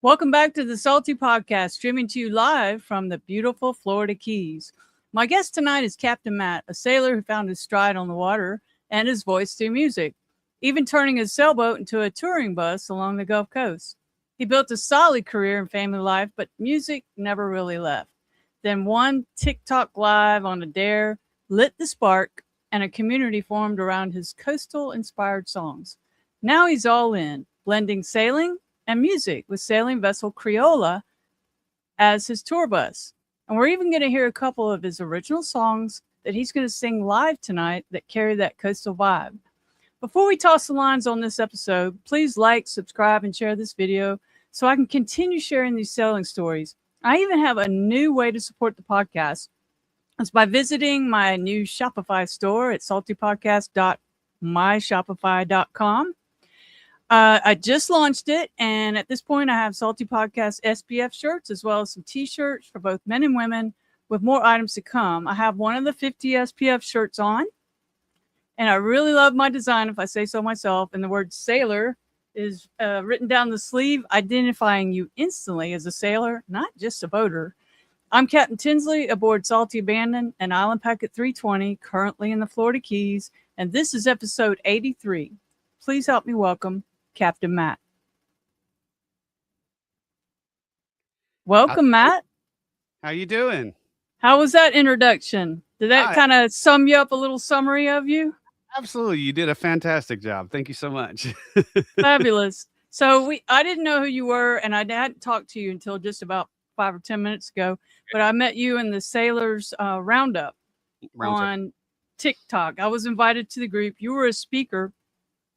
Welcome back to the Salty Podcast, streaming to you live from the beautiful Florida Keys. My guest tonight is Captain Matt, a sailor who found his stride on the water and his voice through music, even turning his sailboat into a touring bus along the Gulf Coast. He built a solid career in family life, but music never really left. Then one TikTok live on a dare lit the spark, and a community formed around his coastal inspired songs. Now he's all in, blending sailing and music with sailing vessel Criolla as his tour bus. And we're even going to hear a couple of his original songs that he's going to sing live tonight that carry that coastal vibe. Before we toss the lines on this episode, please like, subscribe, and share this video so I can continue sharing these sailing stories. I even have a new way to support the podcast. It's by visiting my new Shopify store at saltypodcast.myshopify.com. I just launched it, and at this point, I have Salty Podcast SPF shirts as well as some t-shirts for both men and women with more items to come. I have one of the 50 SPF shirts on, and I really love my design, if I say so myself, and the word sailor is written down the sleeve, identifying you instantly as a sailor, not just a boater. I'm Captain Tinsley aboard Salty Abandon and Island Packet 320, currently in the Florida Keys, and this is episode 83. Please help me welcome Captain Matt. Welcome, Matt. How you doing? How was that introduction? Did that kind of sum you up, a little summary of you? Absolutely. You did a fantastic job. Thank you so much. Fabulous. So I didn't know who you were, and I hadn't talked to you until just about 5 or 10 minutes ago, but I met you in the Sailors Roundup on TikTok. I was invited to the group. You were a speaker.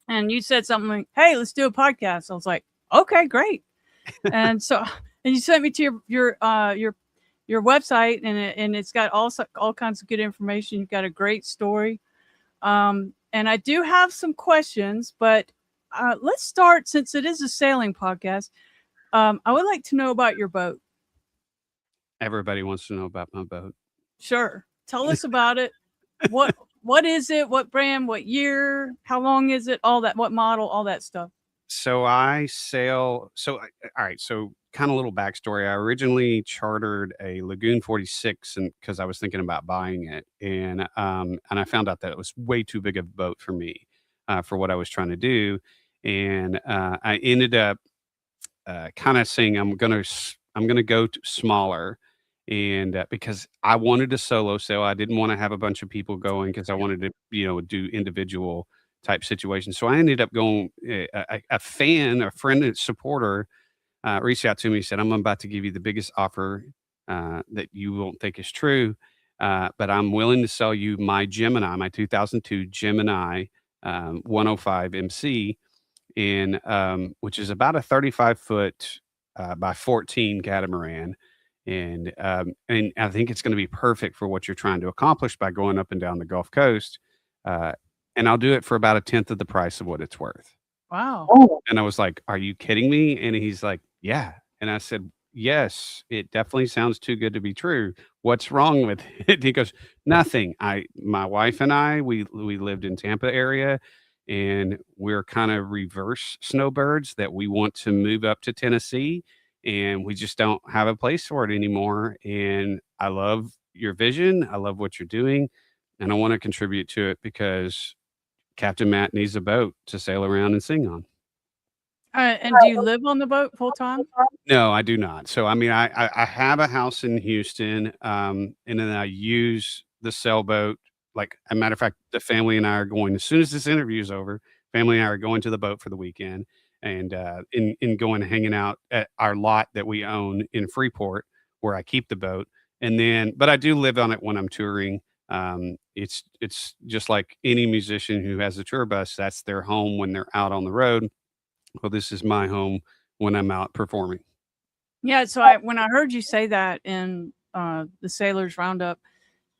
And you said something like, "Hey, let's do a podcast." I was like, "Okay, great." and you sent me to your website, and it's got all kinds of good information. You've got a great story, and I do have some questions, but let's start, since it is a sailing podcast. I would like to know about your boat. Everybody wants to know about my boat. Sure, tell us about it. What is it? What brand? What year? How long is it? All that. What model? All that stuff. So I sail. So all right. So kind of a little backstory. I originally chartered a Lagoon 46, and because I was thinking about buying it, and I found out that it was way too big of a boat for me, for what I was trying to do, and I ended up kind of saying I'm gonna go smaller. And because I wanted to solo sail, I didn't want to have a bunch of people going because I wanted to, do individual type situations. So I ended up going. A friend, and supporter, reached out to me and said, "I'm about to give you the biggest offer that you won't think is true, but I'm willing to sell you my 2002 Gemini 105 MC, which is about a 35-foot by 14 catamaran." And I think it's going to be perfect for what you're trying to accomplish by going up and down the Gulf Coast. And I'll do it for about a tenth of the price of what it's worth. Wow. And I was like, "Are you kidding me?" And he's like, "Yeah." And I said, "Yes, it definitely sounds too good to be true. What's wrong with it?" He goes, "Nothing. My wife and I, we lived in Tampa area, and we're kind of reverse snowbirds that we want to move up to Tennessee, and we just don't have a place for it anymore. And I love your vision. I love what you're doing. And I want to contribute to it because Captain Matt needs a boat to sail around and sing on." And do you live on the boat full time? No, I do not. So, I mean, I have a house in Houston, and then I use the sailboat. Like, a matter of fact, the family and I are going, as soon as this interview is over, family and I are going to the boat for the weekend, and in going and hanging out at our lot that we own in Freeport, where I keep the boat. But I do live on it when I'm touring. It's just like any musician who has a tour bus. That's their home when they're out on the road. Well, this is my home when I'm out performing. Yeah. So when I heard you say that in the Sailors Roundup,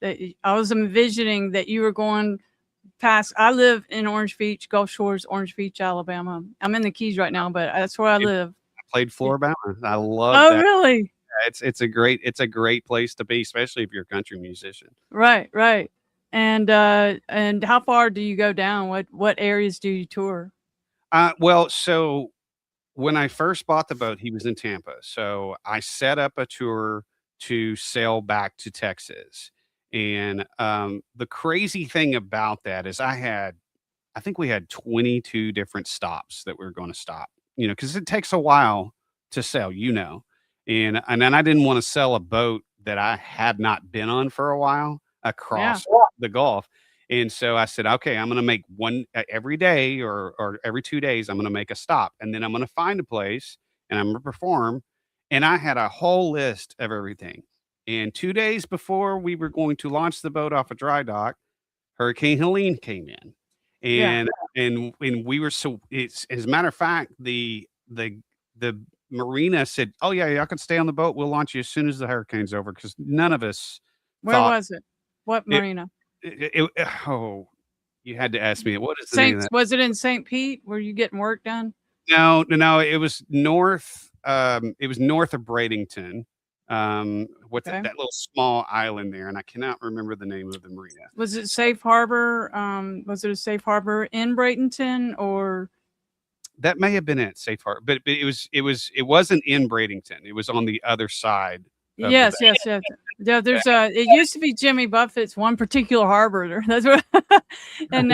that I was envisioning that you were going past. I live in Orange Beach, Gulf Shores, Orange Beach, Alabama. I'm in the Keys right now, but that's where I live. I played Floribama. I love that. Oh, really? It's a great place to be, especially if you're a country musician. Right. And how far do you go down? What areas do you tour? Well, so when I first bought the boat, he was in Tampa. So I set up a tour to sail back to Texas. And the crazy thing about that is I think we had 22 different stops that we were going to stop, because it takes a while to sell, and then I didn't want to sell a boat that I had not been on for a while Yeah. across the Gulf. And so I said, okay, I'm going to make one every day or every 2 days. I'm going to make a stop, and then I'm going to find a place and I'm going to perform. And I had a whole list of everything. And 2 days before we were going to launch the boat off a dry dock, Hurricane Helene came in, Yeah. and we were so it's as a matter of fact, the marina said, "Oh yeah, y'all can stay on the boat. We'll launch you as soon as the hurricane's over," because none of us Where thought was it? What it, marina? oh, you had to ask me. What is the name of Saints, that? was it in St. Pete? Were you getting work done? No, no, no. It was north. It was north of Bradenton. What's Okay. that little small island there? And I cannot remember the name of the marina. Was it Safe Harbor? Was it a Safe Harbor in Bradenton or? That may have been it, Safe Harbor, but it wasn't in Bradenton. It was on the other side of the bay. Yes, yes, yes. Yeah, there's it used to be Jimmy Buffett's one particular harbor there. That's what, and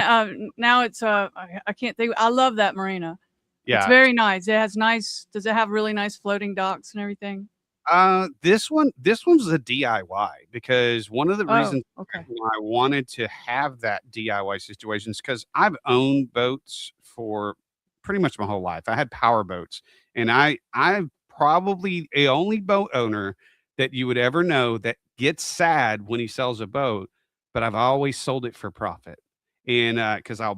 now it's I can't think. I love that marina. It's Yeah. very nice. It has nice. Does it have really nice floating docks and everything? This one's a DIY because one of the Oh, reasons okay. why I wanted to have that DIY situation is because I've owned boats for pretty much my whole life. I had power boats, and I'm probably the only boat owner that you would ever know that gets sad when he sells a boat, but I've always sold it for profit. And because Wow.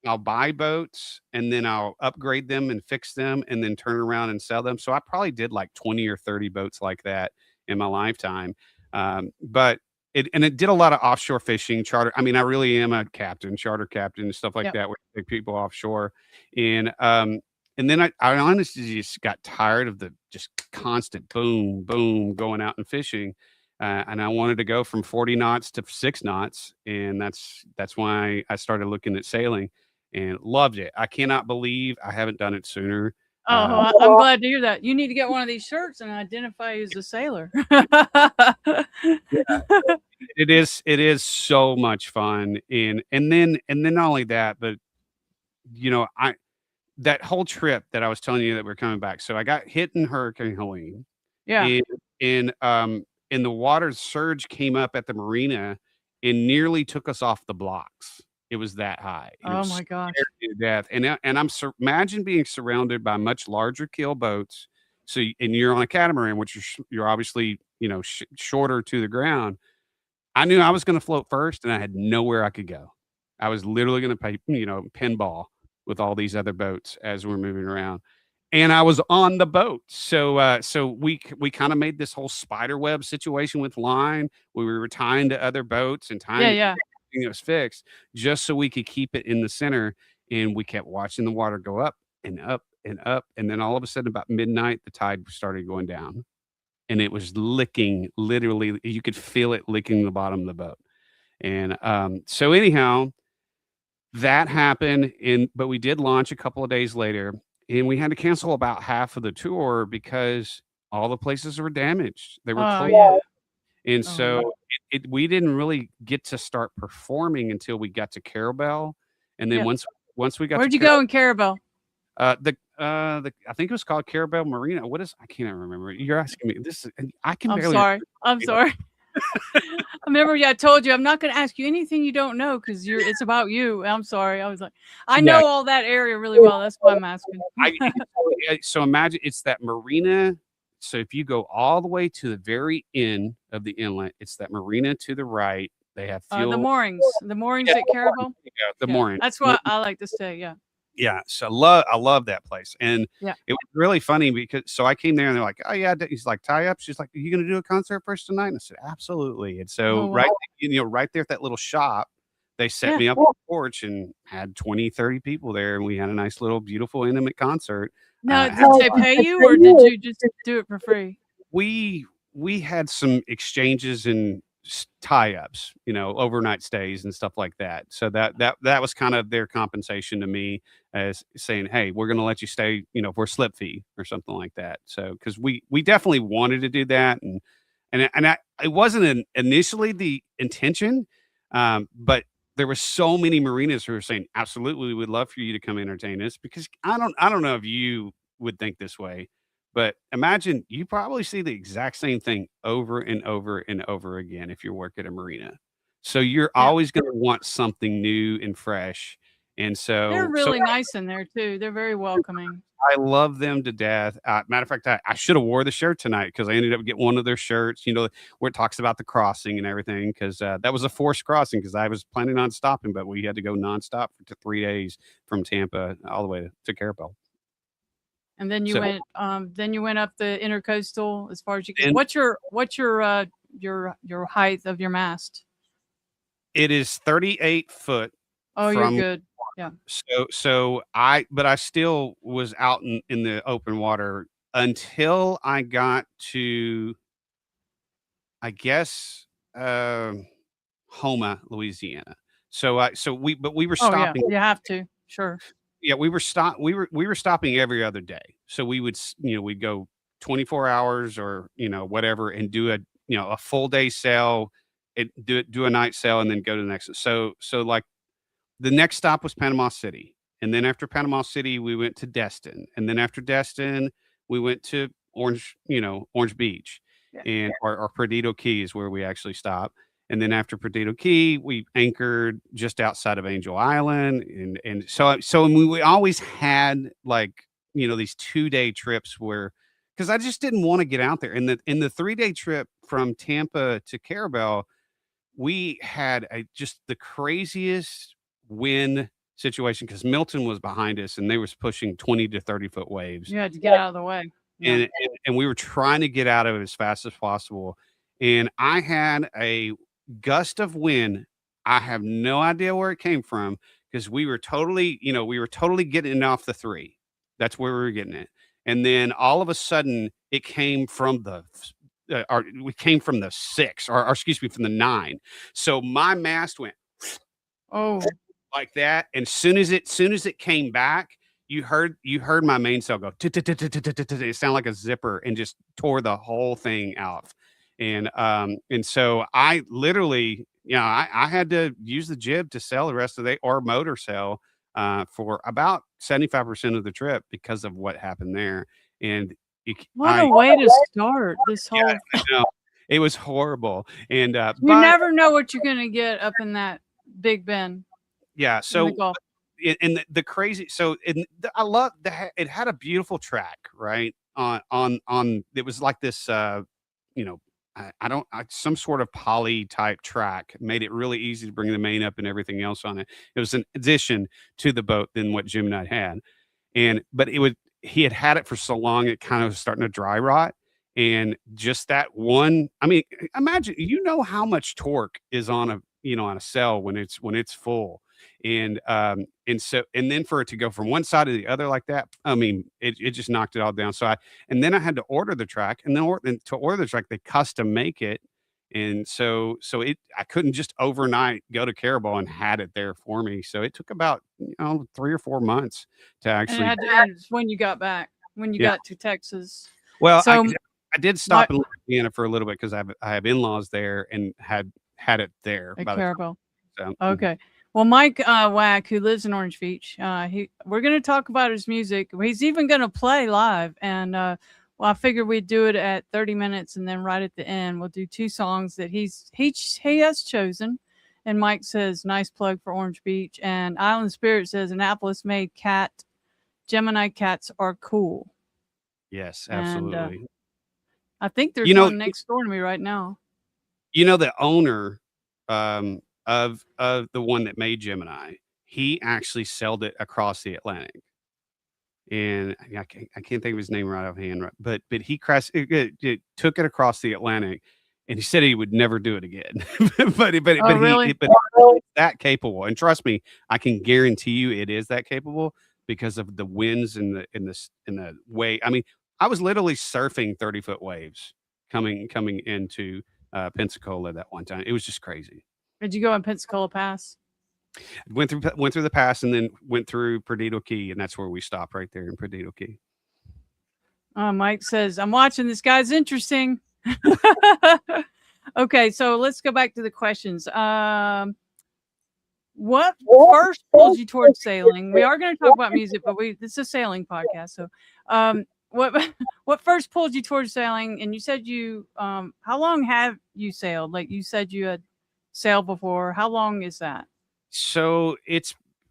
I'll buy boats and then I'll upgrade them and fix them and then turn around and sell them. So I probably did like 20 or 30 boats like that in my lifetime. But it did a lot of offshore fishing, charter. I mean, I really am a captain, charter captain, and stuff like Yep. that, where I take people offshore. And then I honestly just got tired of the just constant boom, boom, going out and fishing. And I wanted to go from 40 knots to 6 knots. And that's why I started looking at sailing and loved it. I cannot believe I haven't done it sooner. Oh, I'm glad to hear that. You need to get one of these shirts and identify you as a sailor. It is so much fun. And then not only that, but I that whole trip that I was telling you that we're coming back. So I got hit in Hurricane Helene, Yeah. and and the water surge came up at the marina and nearly took us off the blocks. It was that high. And it Oh was my gosh. scared me to death. And imagine being surrounded by much larger keel boats. So and you're on a catamaran, which you're obviously shorter to the ground. I knew I was going to float first, and I had nowhere I could go. I was literally going to play, pinball with all these other boats as we're moving around, and I was on the boat. So we kind of made this whole spider web situation with line where we were tying to other boats and Yeah, tying yeah. it was fixed just so we could keep it in the center, and we kept watching the water go up and up and up, and then all of a sudden, about midnight, the tide started going down and it was licking literally you could feel it licking the bottom of the boat. And so anyhow, that happened but we did launch a couple of days later and we had to cancel about half of the tour because all the places were damaged. They were Oh closed. yeah. And Oh yeah. so we didn't really get to start performing until we got to Carabel. And then Yeah. once we got Where'd to you go in Carabel? the I think it was called Carabel Marina. I can't even remember. You're asking me this. I can I'm barely. sorry. I'm sorry. I remember I told you I'm not going to ask you anything you don't know because it's about you. I'm sorry. I was like, I Yeah. know all that area really well. That's why I'm asking. So imagine it's that marina. So if you go all the way to the very end of the inlet, it's that marina to the right. They have The fuel. moorings at Carabel. Yeah, the Yeah, mooring. that's what I like to stay. Yeah. Yeah, so I love that place, and Yeah. it was really funny because so I came there and they're like, "Oh yeah," he's like, "Tie up." She's like, "Are you gonna do a concert for us tonight?" And I said, "Absolutely." And so Oh, wow. right there at that little shop, they set Yeah. me up on the porch and had 20, 30 people there, and we had a nice little beautiful intimate concert. Now, Uh, did they pay you or did you just do it for free? we had some exchanges and tie-ups, overnight stays and stuff like that. So that was kind of their compensation to me, as saying, "Hey, we're going to let you stay, for slip fee or something like that." So because we definitely wanted to do that, it wasn't initially the intention, but there were so many marinas who were saying, "Absolutely, we would love for you to come entertain us," because I don't know if you would think this way, but imagine you probably see the exact same thing over and over and over again if you work at a marina. So you're Yeah. always going to want something new and fresh. And They're so really nice in there too. They're very welcoming. I love them to death. Matter of fact, I should have wore the shirt tonight because I ended up getting one of their shirts, where it talks about the crossing and everything. Because that was a forced crossing because I was planning on stopping, but we had to go nonstop for 3 days from Tampa all the way to Carabel. And then you So went up the intercoastal as far as you can. and What's your height of your mast? it is 38 foot Oh, you're from good. Yeah. but I still was out in the open water until I got to, I guess, Houma, Louisiana. But we were Oh yeah. stopping. You have to. Sure. Yeah, we were stopping every other day. So we would, we'd go 24 hours or, whatever, and do a full day sail, and do a night sail, and then go to the next. So like the next stop was Panama City. And then after Panama City, we went to Destin. And then after Destin, we went to Orange Beach, Yeah. and or Perdido Key is where we actually stopped. And then after Perdido Key, we anchored just outside of Angel Island. And we always had, like, these 2-day trips because I just didn't want to get out there. In the 3-day trip from Tampa to Carabel, we had just the craziest wind situation because Milton was behind us and they was pushing 20 to 30-foot waves. You had to get out of the way. Yeah. And we were trying to get out of it as fast as possible. And I had a gust of wind. I have no idea where it came from because we were totally getting off the 3. That's where we were getting it. And then all of a sudden it came from we came from the 6, or excuse me, from the 9. So my mast went Oh. like that, and soon as it came back, you heard my mainsail go. It sounded like a zipper, and just tore the whole thing out. And so I literally, I had to use the jib to sail the rest of the or motor sail for about 75% of the trip because of what happened there. And What a way to start this whole. yeah, I know. It was horrible. And You but never know what you're gonna get up in that Big Bend yeah, in the so Gulf. and the crazy, I love that it had a beautiful track, right? On it was like this, I don't some sort of poly type track made it really easy to bring the main up and everything else on it. It was an addition to the boat than what Jim and I had. But he had it for so long, it kind of was starting to dry rot. And just that one, I mean, imagine, how much torque is on a sail when it's full. And then for it to go from one side to the other like that, I mean, it just knocked it all down. And then I had to order the track, and then to order the track, they custom make it. And I couldn't just overnight go to Carabao and had it there for me. So it took about 3 or 4 months to And it actually. had to end when you got back, when you Yeah. got to Texas. Well, So I did stop in Louisiana for a little bit because I have in-laws there and had it there at by the time. Carabel. So, Okay. Well, Mike Wack, who lives in Orange Beach, we're going to talk about his music. He's even going to play live, and well, I figured we'd do it at 30 minutes, and then right at the end, we'll do 2 songs that he has chosen. And Mike says, "Nice plug for Orange Beach." And Island Spirit says, "Annapolis-made Gemini cats are cool." yes, And absolutely. I think there's one next door to me right now. The owner of the one that made Gemini, he actually sailed it across the Atlantic. And I can't think of his name right offhand, but he took it across the Atlantic, and he said he would never do it again. Oh, really? But it's that capable, and trust me, I can guarantee you it is that capable because of the winds and the way. I mean, I was literally surfing 30-foot waves coming into Pensacola that one time. It was just crazy. Did you go on Pensacola Pass? Went through the pass and then went through Perdido Key, and that's where we stopped right there in Perdido Key. Mike says, I'm watching. This guy's interesting. Okay, so let's go back to the questions. What first pulled you towards sailing? We are going to talk about music, but this is a sailing podcast. So, what what first pulled you towards sailing? And you said how long have you sailed? Like you said you had sailed before. How long is that? So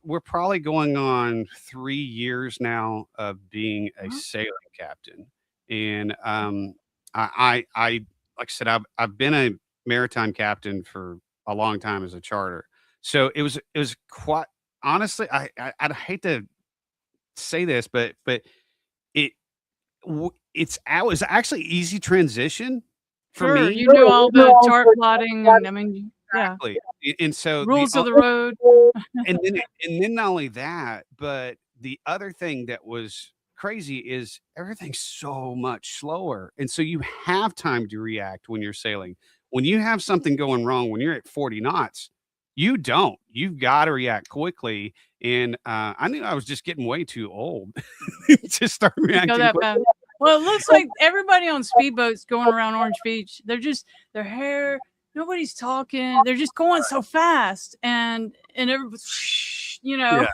we're probably going on 3 years now of being a Huh? sailing captain. And I like I said, I've been a maritime captain for a long time as a charter. So it was quite honestly, I'd hate to say this, but it it was actually easy transition for Sure, me. you knew all the chart plotting, and I mean, yeah, Exactly. And so rules of the road. and then not only that, but the other thing that was crazy is everything's so much slower. And so you have time to react when you're sailing. When you have something going wrong, when you're at 40 knots, you don't. You've got to react quickly. And I knew I was just getting way too old to start To go reacting that quickly. fast. Well, it looks like everybody on speedboats going around Orange Beach, their hair, nobody's talking. They're just going so fast, and everybody's, Yeah.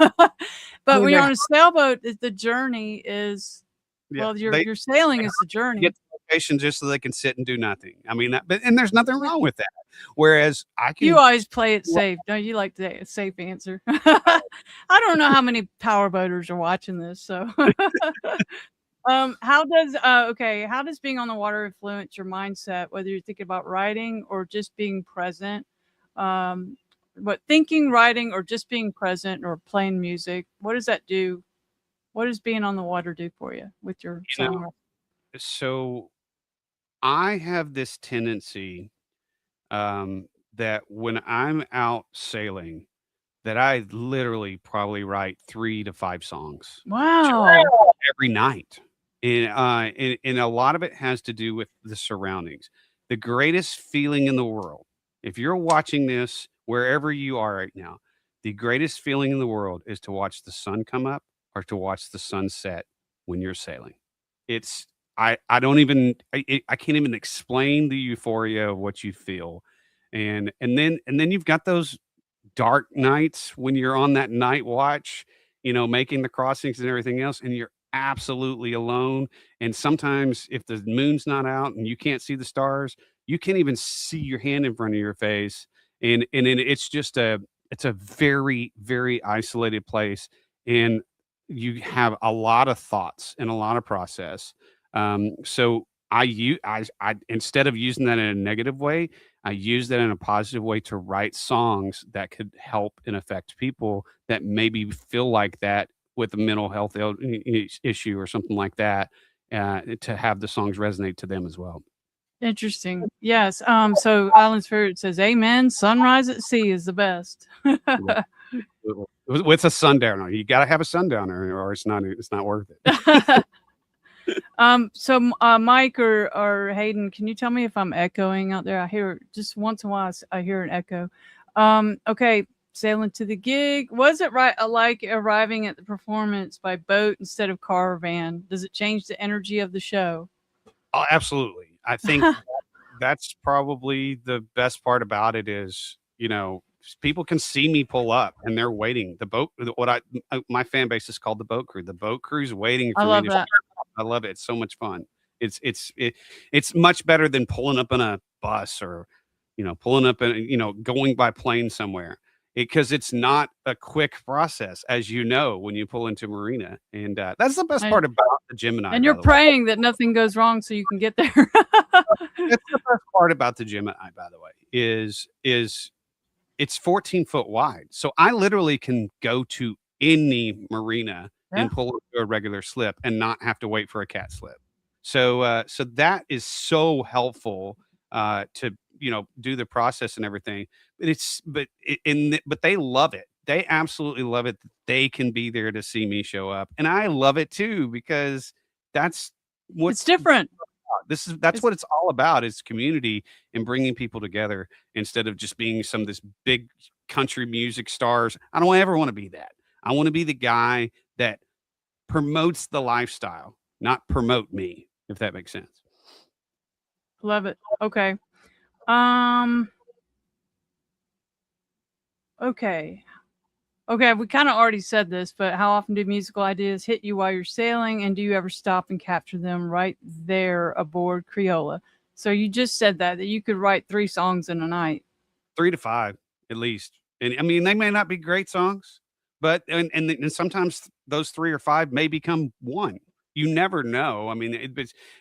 But I when mean, you're on a sailboat, the journey is, yeah, well, they your sailing is the get journey. to the location just so they can sit and do nothing. I mean, and there's nothing wrong with that. Whereas I You can, always play it safe. Don't you like the safe answer? I don't know how many power boaters are watching this, so. How does being on the water influence your mindset, whether you're thinking about writing or just being present? Um, what thinking, writing, or just being present or playing music? What does that do? What does being on the water do for you with your you know, song? so I have this tendency that when I'm out sailing, that I literally probably write 3 to 5 songs Wow. every night. And a lot of it has to do with the surroundings. The greatest feeling in the world, if you're watching this wherever you are right now, the greatest feeling in the world is to watch the sun come up or to watch the sun set when you're sailing. It's I don't even I can't even explain the euphoria of what you feel. And then you've got those dark nights when you're on that night watch, making the crossings and everything else, and you're absolutely alone. And sometimes if the moon's not out and you can't see the stars, you can't even see your hand in front of your face. And then it's a very, very isolated place. And you have a lot of thoughts and a lot of process. So I instead of using that in a negative way, I use that in a positive way to write songs that could help and affect people that maybe feel like that with a mental health issue or something like that, to have the songs resonate to them as well. Interesting. Yes. So Island Spirit says, "Amen. Sunrise at sea is the best." Yeah. With a sundowner, you got to have a sundowner, or it's not worth it. Mike or Hayden, can you tell me if I'm echoing out there? I hear just once in a while, I hear an echo. Okay, sailing to the gig. Was it right? Like arriving at the performance by boat instead of car or van? Does it change the energy of the show? Oh, absolutely. I think that's probably the best part about it is, people can see me pull up and they're waiting. The boat, my fan base is called the boat crew. The boat crew's waiting I for me love to. that. I love it. It's so much fun. It's much better than pulling up in a bus or, pulling up in, going by plane somewhere. Because it's not a quick process, as you know, when you pull into marina, and that's the best And, part about the Gemini. and By you're the way, praying that nothing goes wrong so you can get there. that's the best part about the Gemini. By the way, is it's 14 foot wide, so I literally can go to any marina Yeah. and pull into a regular slip and not have to wait for a cat slip. So that is so helpful to do the process and everything. But they love it. They absolutely love it. That they can be there to see me show up, and I love it too because that's It's what's different. that's It's what it's all about, is community and bringing people together instead of just being some of this big country music stars. I don't ever wanna be that. I wanna be the guy that promotes the lifestyle, not promote me, if that makes sense. love it. Okay. Um. Okay. Okay. We kind of already said this, but how often do musical ideas hit you while you're sailing, and do you ever stop and capture them right there aboard Criolla? So you just said that you could write 3 songs in a night. 3 to 5 at least. And I mean, they may not be great songs, but and sometimes those 3 or 5 may become 1. You never know. I mean,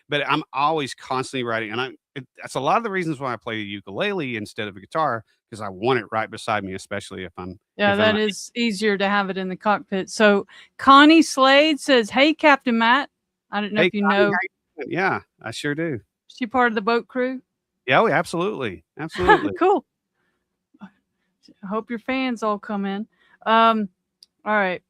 but I'm always constantly writing, and that's a lot of the reasons why I play the ukulele instead of a guitar, because I want it right beside me, especially Yeah, if I'm that not. is easier to have it in the cockpit. So Connie Slade says, "Hey, Captain Matt." I don't know Hey, if you Connie, know. how you doing? Yeah, I sure do. She part of the boat crew. Yeah, oh, absolutely, absolutely. Cool. I hope your fans all come in. Um, all right.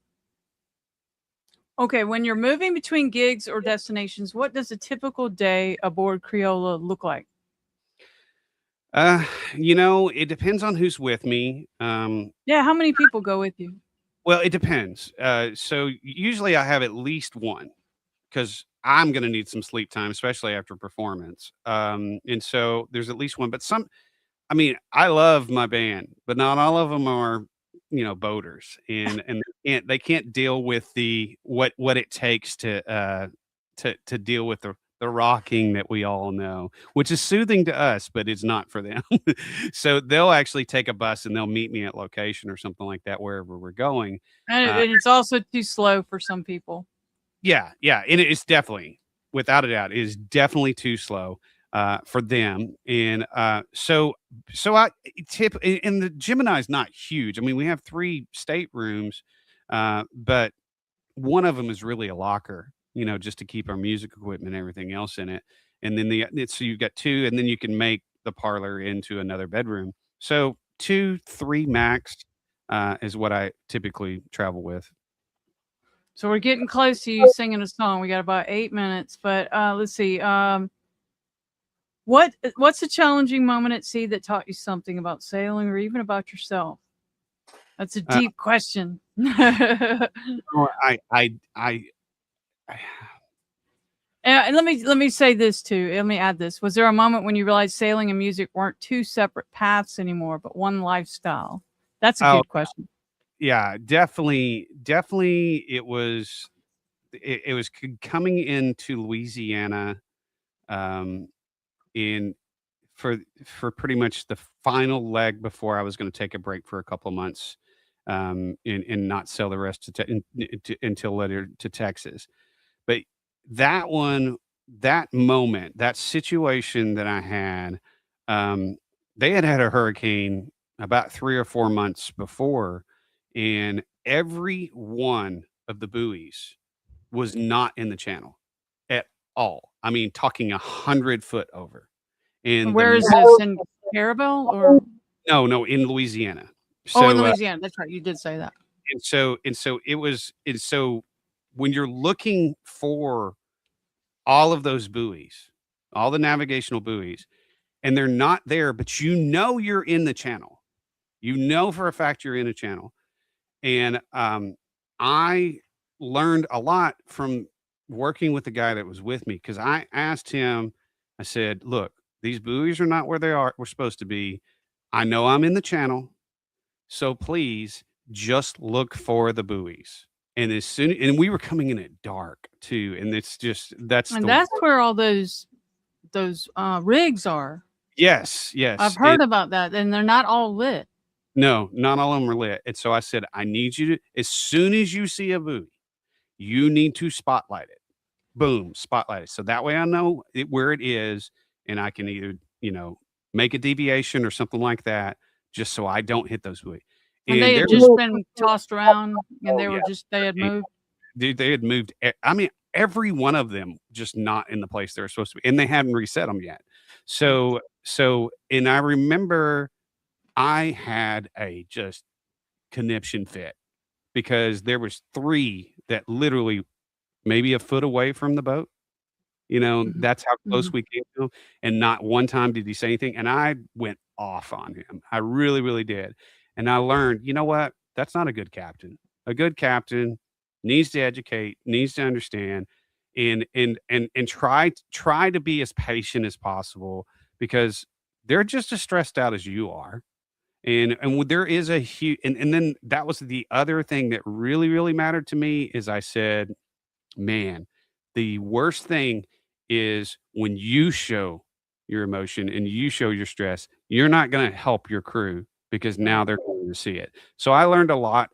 Okay, when you're moving between gigs or destinations, what does a typical day aboard Criolla look like? Uh, it depends on who's with me. Yeah, how many people go with you? Well, it depends. So usually I have at least one, because I'm gonna need some sleep time, especially after performance. And so there's at least one, but I mean, I love my band, but not all of them are, boaters, and they can't deal with what it takes to deal with the rocking that we all know, which is soothing to us, but it's not for them. So they'll actually take a bus and they'll meet me at location or something like that wherever we're going. Uh, And it's also too slow for some people. Yeah, yeah, and it's definitely, without a doubt, it is definitely too slow, for them, and, so I tip and the Gemini is not huge. I mean, we have 3 staterooms, but one of them is really a locker, just to keep our music equipment and everything else in it, and then so you've got 2, and then you can make the parlor into another bedroom. So 2, 3 max, is what I typically travel with. So we're getting close to you singing a song. We got about 8 minutes, but let's see. What's a challenging moment at sea that taught you something about sailing or even about yourself? That's a Uh, deep question. no, I And let me say this too. Let me add this. Was there a moment when you realized sailing and music weren't two separate paths anymore, but one lifestyle? That's a oh, good question. yeah, definitely it was coming into Louisiana, um, in for pretty much the final leg before I was gonna take a break for a couple of months, and not sell the rest until later to Texas. But that one, that moment, that situation that I had, um, they had a hurricane about 3 or 4 months before, and every one of the buoys was not in the channel at all. I mean, talking 100 foot over. And And where is this in Carabel or no, no, in Louisiana. oh in So, Louisiana? That's right. You did say that. and so when you're looking for all of those buoys, all the navigational buoys, and they're not there, but you're in the channel. You know for a fact you're in a channel. And I learned a lot from working with the guy that was with me, because I asked him, I said, look, these buoys are not where we're supposed to be. I know I'm in the channel. So please just look for the buoys. And we were coming in at dark too. And that's And the that's where all those rigs are. Yes, I've yes. heard about that, and they're not all lit. No, not all of them are lit. And so I said, I need you to, as soon as you see a buoy, you need to spotlight it. Boom, spotlight it. So that way I know where it is, and I can either, make a deviation or something like that, just so I don't hit those buoys. And And they there had was, just been tossed around, and oh yeah, they had moved. dude, they had moved. I mean, every one of them just not in the place they were supposed to be, and they hadn't reset them yet. And I remember I had a just conniption fit, because there was 3 that literally maybe a foot away from the boat, Mhm. That's how close Mhm. we came to him, and not one time did he say anything, and I went off on him. I really, really did, and I learned, you know what? That's not a good captain. A good captain needs to educate, needs to understand, and try to be as patient as possible because they're just as stressed out as you are. There is a huge and then that was the other thing that really, really mattered to me is I said, "Man, the worst thing is when you show your emotion and you show your stress, you're not gonna help your crew because now Right. they're going to see it." So I learned a lot,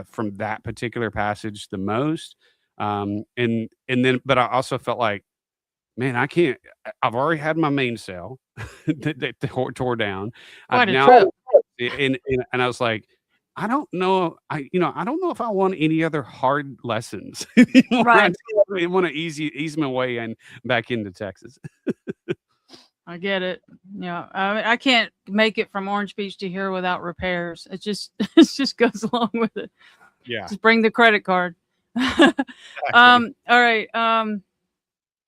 from that particular passage the most, but I also felt like, "Man, I can't I've already had my mainsail that tore down. I've Quite a now" trip. and I was like, I don't know if I want any other hard lessons anymore. I Right. just wanna ease my way in back into Texas. I get it. Yeah. I can't make it from Orange Beach to here without repairs. It just it just goes along with it. Yeah, Just bring the credit card. exactly. All right.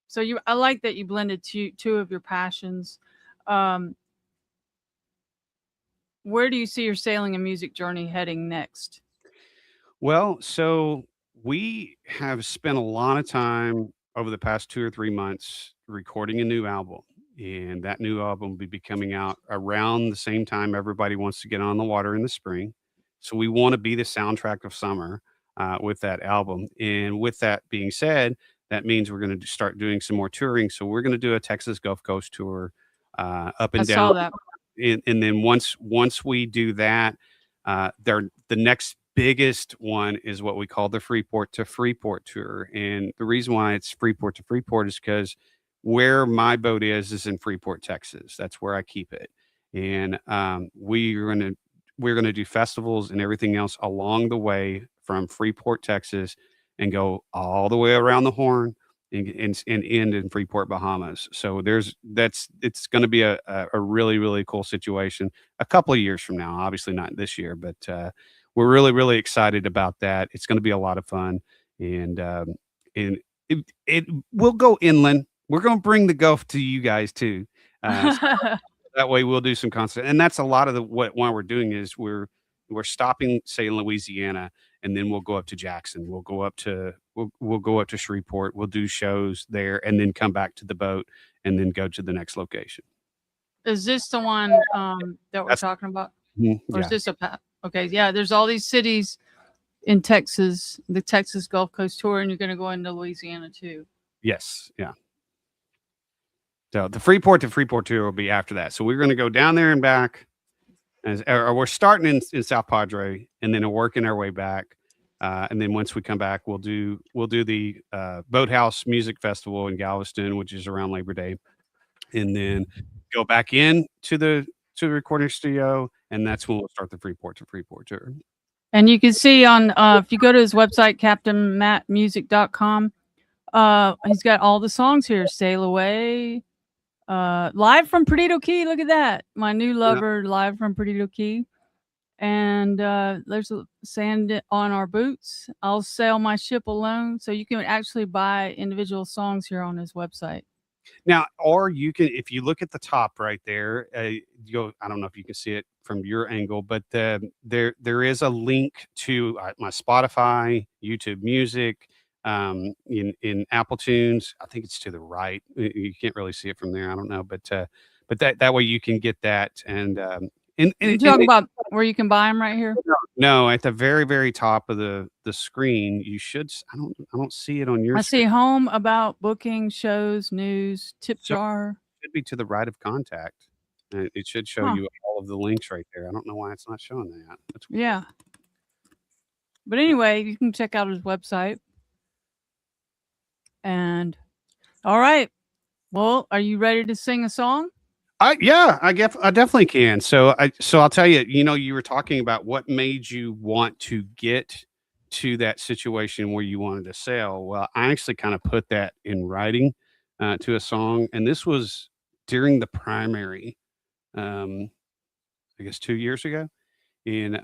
So I like that you blended two of your passions. Um, where do you see your sailing and music journey heading next? Well, so we have spent a lot of time over the past 2 or 3 months recording a new album, and that new album will be coming out around the same time everybody wants to get on the water in the spring. So we wanna be the soundtrack of summer, with that album, and with that being said, that means we're gonna start doing some more touring, so we're gonna do a Texas Gulf Coast tour, up I and down saw that. and then once we do that, the next biggest one is what we call the Freeport to Freeport tour, and the reason why it's Freeport to Freeport is because where my boat is in Freeport, Texas. That's where I keep it, and, we're gonna do festivals and everything else along the way from Freeport, Texas, and go all the way around the Horn and end in Freeport, Bahamas. So it's going to be a really, really cool situation a couple of years from now. Obviously not this year, but we're really, really excited about that. It's going to be a lot of fun, and and it will go inland. We're going to bring the Gulf to you guys too. So that way we'll do some constant, and that's a lot of what why we're doing is we're stopping, say, in Louisiana, and then we'll go up to Jackson. We'll go up to Shreveport. We'll do shows there, and then come back to the boat, and then go to the next location. Is this the one that we're That's talking about, or is yeah, this okay? Yeah, there's all these cities in Texas, the Texas Gulf Coast tour, and you're going to go into Louisiana too. yes, yeah. So the Freeport to Freeport tour will be after that. So we're going to go down there and back, or we're starting in South Padre, and then working our way back. And then once we come back, we'll do the Boathouse Music Festival in Galveston, which is around Labor Day, and then go back in to the recording studio, and that's when we'll start the Freeport to Freeport tour. And you can see on if you go to his website, captainmattmusic.com, he's got all the songs here. Sail Away, live from Perdido Key. Look at that. My new Yeah. lover, live from Perdido Key. And there's sand on our boots. I'll sail my ship alone. So you can actually buy individual songs here on his website. Now, or you can, if you look at the top right there, I don't know if you can see it from your angle, but there is a link to my Spotify, YouTube Music, in Apple Tunes. I think it's to the right. You can't really see it from there. I don't know, but that way you can get that You and talking about where you can buy them right here? no, at the very, very top of the screen, you should. I don't see it on your I see screen. home, about, booking, shows, news, tip So jar. should be to the right of contact. It should show Huh. you all of the links right there. I don't know why it's not showing that. That's weird. Yeah. But anyway, you can check out his website. And all right. Well, are you ready to sing a song? Yeah, I definitely can. So I'll tell you, you were talking about what made you want to get to that situation where you wanted to sail. Well, I actually kind of put that in writing to a song, and this was during the primary, um, I guess 2 years ago, in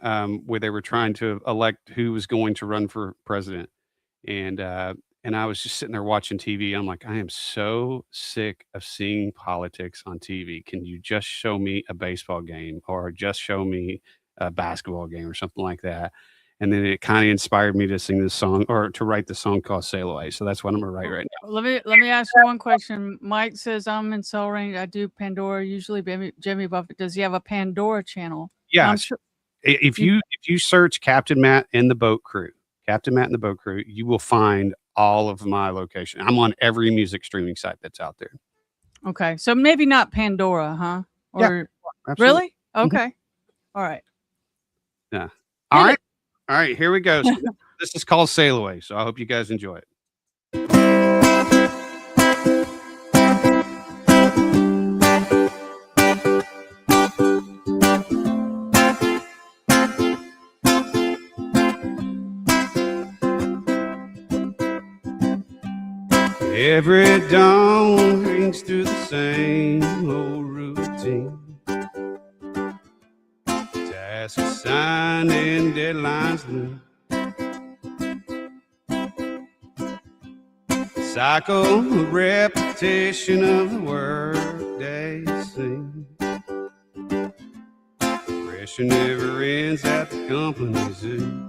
where they were trying to elect who was going to run for president. And and I was just sitting there watching TV. I'm like, I am so sick of seeing politics on TV. Can you just show me a baseball game or just show me a basketball game or something like that? And then it kind of inspired me to sing this song or to write the song called Sail Away. So that's what I'm gonna write right now. Let me ask you one question. Mike says I'm in Soul Range. I do Pandora. Usually, Jimmy Buffett. Does he have a Pandora channel? And I'm Yes. sure If you. you search Captain Matt and the Boat Crew, Captain Matt and the Boat Crew, you will find all of my location. I'm on every music streaming site that's out there. Okay, so maybe not Pandora, huh? Yeah, Or absolutely. really? Mhm. Okay, all right. Yeah. Hit All right. it. All right, here we go. So this is called Sail Away. So I hope you guys enjoy it. Every dawn rings through the same old routine. Tasks assigned and deadlines loom. Cycle, a repetition of the workday scene. Pressure never ends at the company zoo.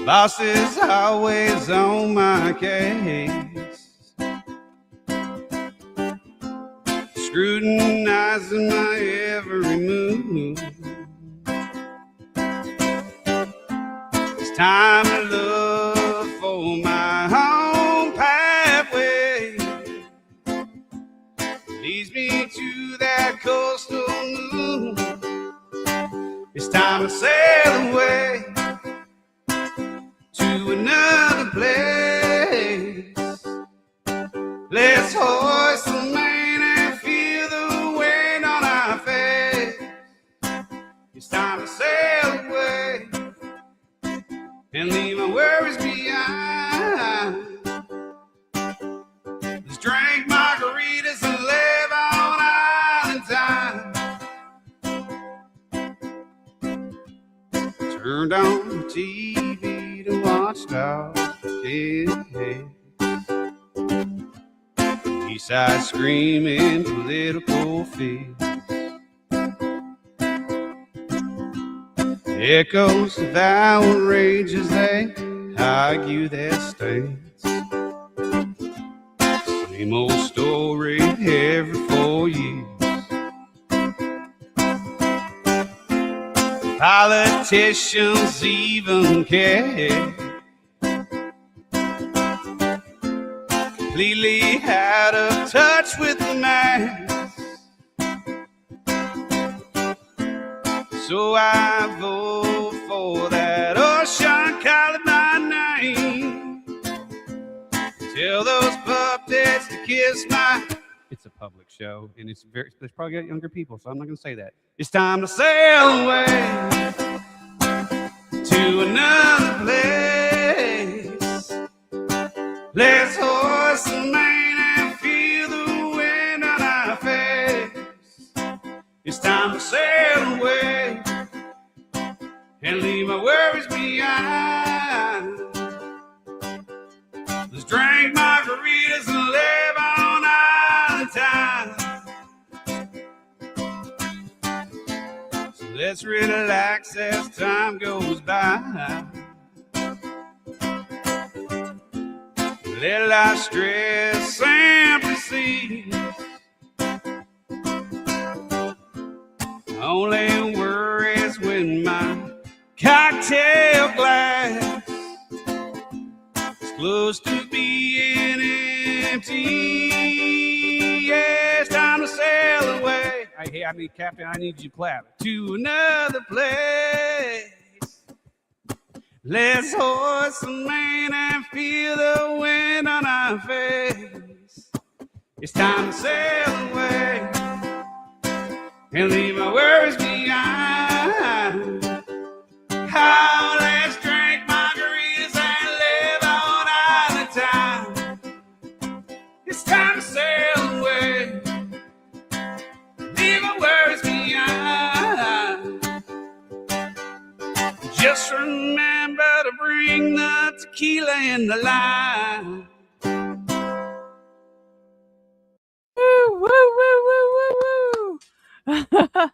Boss is always on my case, scrutinizing my every move. It's time to look for my own pathway. Leads me to that coastal moon. It's time to sail away to another place. Let's hoist the main and feel the wind on our face. It's time to sail away and leave my worries behind. Let's drink margaritas and live on island time. Turned on the TV to watch talking heads. Eastside screaming political fears. Echoes of outrage as they argue their stance. Same old story every 4 years. Politicians even care. Completely out of touch with the mass. So I vote for that ocean calling my name. Tell those puppets to kiss my... It's a public show, and there's probably got younger people, so I'm not going to say that. It's time to sail away to another place. Let's hoist the main and feel the wind on our face. It's time to sail away and leave my worries behind. Let's drink margaritas and live on island time. So let's relax as time goes by. Let life stress simply cease. Only worries when my cocktail glass is close to being empty. Yeah, it's time to sail away. Hey, I need Captain, I need you to clap. To another place. Let's hoist the main and feel the wind on our face. It's time to sail away and leave my worries behind. How let's drink margaritas and live on island time. It's time to sail away, leave my worries behind. Just remember to in the line. Woo, woo, woo, woo, woo, woo.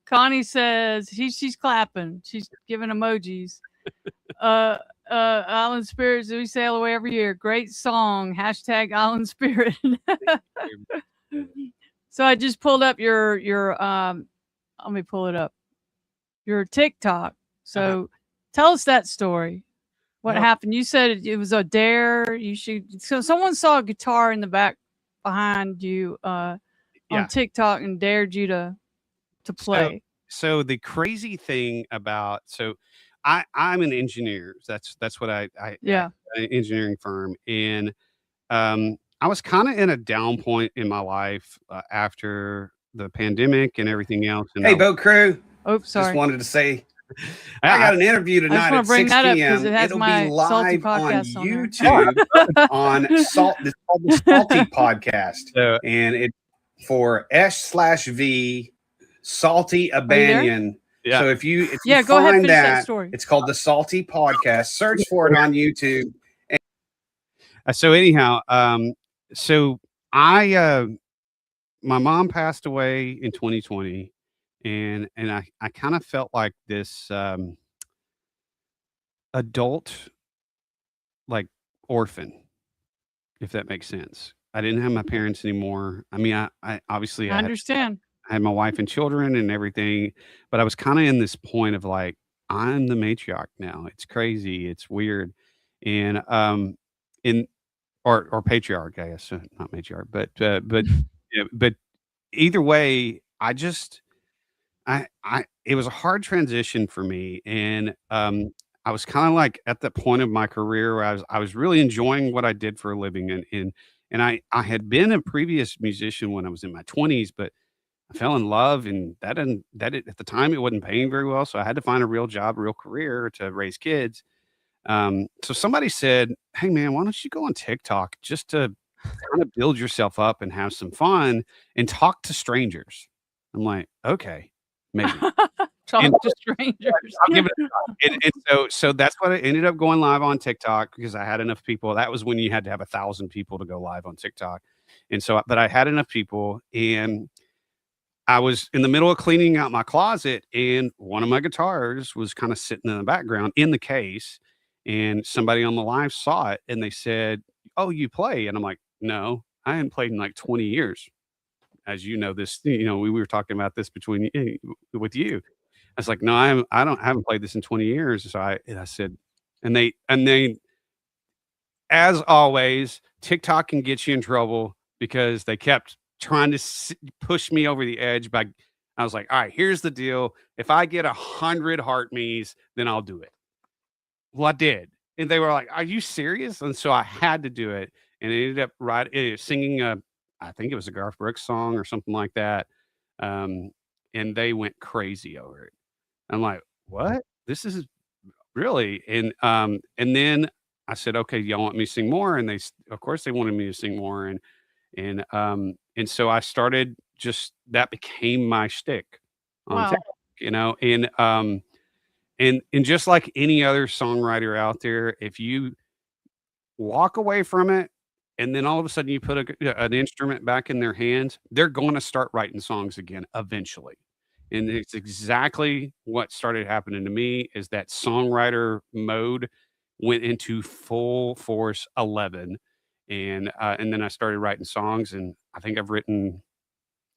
Connie says she's clapping. She's giving emojis. Uh, Island Spirits, we sail away every year. Great song. Hashtag Island Spirit. So I just pulled up your let me pull it up. Your TikTok. So tell us that story. What happened? You said it was a dare. You should. So someone saw a guitar in the back behind you on TikTok and dared you to play. So the crazy thing about I'm an engineer. That's what I an engineering firm, and I was kind of in a down point in my life after the pandemic and everything else. And hey, boat crew. Oh, sorry. Just wanted to say I got an interview tonight at 6 p.m. It'll be live on YouTube on it's called the Salty Podcast, and it's for S/V Salty Abanion. Yeah. So if you go ahead, find that it's called the Salty Podcast. Search for it on YouTube. So anyhow, so my mom passed away in 2020, and I kind of felt like this adult, like, orphan, if that makes sense. I didn't have my parents anymore. I mean, I obviously I understand. I had my wife and children and everything, but I was kind of in this point of like, I'm the matriarch now. It's crazy. It's weird. And or patriarch, I guess, not matriarch, but yeah, but either way, it was a hard transition for me, and I was kind of like at the point of my career where I was really enjoying what I did for a living, and I had been a previous musician when I was in my 20s, but I fell in love, and at the time it wasn't paying very well, so I had to find a real job, real career to raise kids. So somebody said, "Hey man, why don't you go on TikTok just to kind of build yourself up and have some fun and talk to strangers?" I'm like, okay, maybe. Talk to strangers. I'll give it a shot. And so that's what I ended up going live on TikTok, because I had enough people. That was when you had to have 1,000 people to go live on TikTok. And so, but I had enough people, and I was in the middle of cleaning out my closet, and one of my guitars was kind of sitting in the background in the case, and somebody on the live saw it, and they said, "Oh, you play?" And I'm like, "No, I hadn't played in like 20 years." As you know, this, we were talking about this with you. I was like, "No, I haven't played this in 20 years." So I said, and they, as always, TikTok can get you in trouble because they kept trying to push me over the edge I was like, "All right, here's the deal. If I get 100 heart me's, then I'll do it." Well, I did. And they were like, "Are you serious?" And so I had to do it. And I ended up singing I think it was a Garth Brooks song or something like that. And they went crazy over it. I'm like, "What? This is really?" And then I said, "Okay, y'all want me to sing more?" And of course they wanted me to sing more. And so I started, that became my shtick on TikTok, and just like any other songwriter out there, if you walk away from it and then all of a sudden you put an instrument back in their hands, they're going to start writing songs again eventually. And it's exactly what started happening to me, is that songwriter mode went into full force 11. And then I started writing songs, and I think I've written